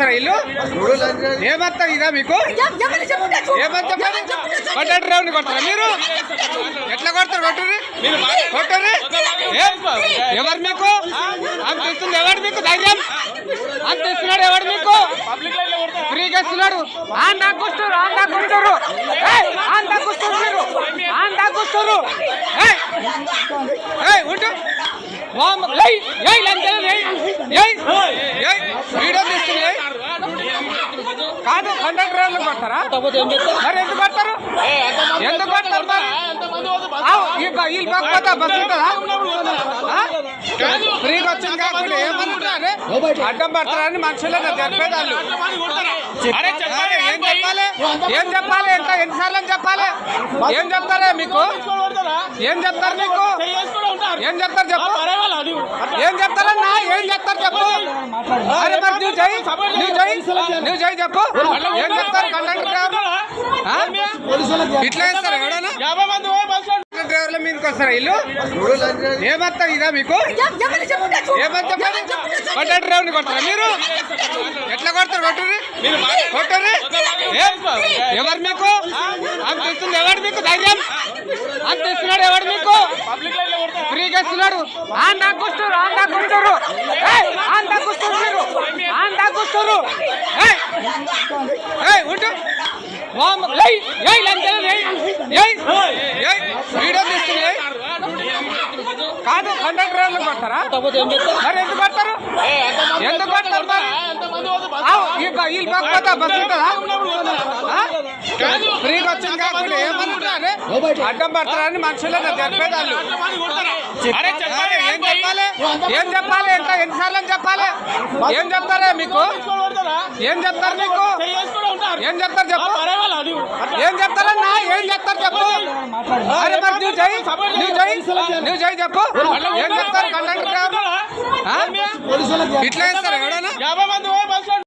వస్తారా ఇల్లు ఏమంతా ఇదా మీకు ఏమంతా కొట్టాడు రేవుని కొడతారా మీరు ఎట్లా కొడతారు కొట్టుర్రి కొట్టుర్రి ఎవరు మీకు అంత ఇస్తుంది ఎవడు మీకు ధైర్యం అంత ఇస్తున్నాడు ఎవడు మీకు ఫ్రీగా ఇస్తున్నాడు నాకు వస్తారు ఉంటు వీడియో తీస్తుంది కాదు కండక్టర్ కొడతారా మరి ఎందుకు కొడతారు వీళ్ళు కాకపోతే బస్సు ఉంటుందా ఫ్రీగా వచ్చింది కాకుండా ఏమనుకుంటారే అడ్డం పడతారని మనుషులు చెప్పేది వాళ్ళు ఏం చెప్పాలి ఎన్నిసార్లు చెప్పాలి ఏం చెప్తారా మీకు ఏం చెప్తారు మీకు ఏం చెప్తారు చెప్పు ఏం చెప్తారన్నా ఏం చెప్తారు చెప్పు అరే మరి నువ్వు జై చెప్పు ఏం చెప్తారు కండక్టర్ ఇట్లా వేస్తారా ఎవడన్నా డ్రైవర్ల మీదకి వస్తారా ఇల్లు ఏమంతా ఇదా మీకు ఏమంతా కొట్టాడు రేవుని కొడతారా మీరు ఎట్లా కొడతారు కొట్టుర్రి ఎవరు మీకు అంత ఇస్తుంది ఎవడు మీకు ధైర్యం అంత ఇస్తున్నాడు ఎవడు మీకు ఫ్రీగా ఇస్తున్నాడు నాకు వస్తారు ఉంటు వీడియో తీస్తుంది కాదు కండక్టర్ కొడతారా మరి ఎందుకు కొడతారు వీళ్ళు కాకపోతే బస్సు ఉంటుందా ఫ్రీగా వచ్చింది కాకుండా ఏమనుకుంటారే అడ్డం పడతారని మనుషులు చెప్పేది వాళ్ళు ఏం చెప్పాలి ఎన్నిసార్లు చెప్పాలి ఏం చెప్తారా మీకు ఏం చెప్తారు మీకు ఏం చెప్తారు చెప్పు ఏం చెప్తారన్నా ఏం చెప్తారు చెప్పు అరే మరి నువ్వు జై చెప్పు ఏం చెప్తారు కండక్టర్ ఇట్లా వేస్తారా ఎవడన్నా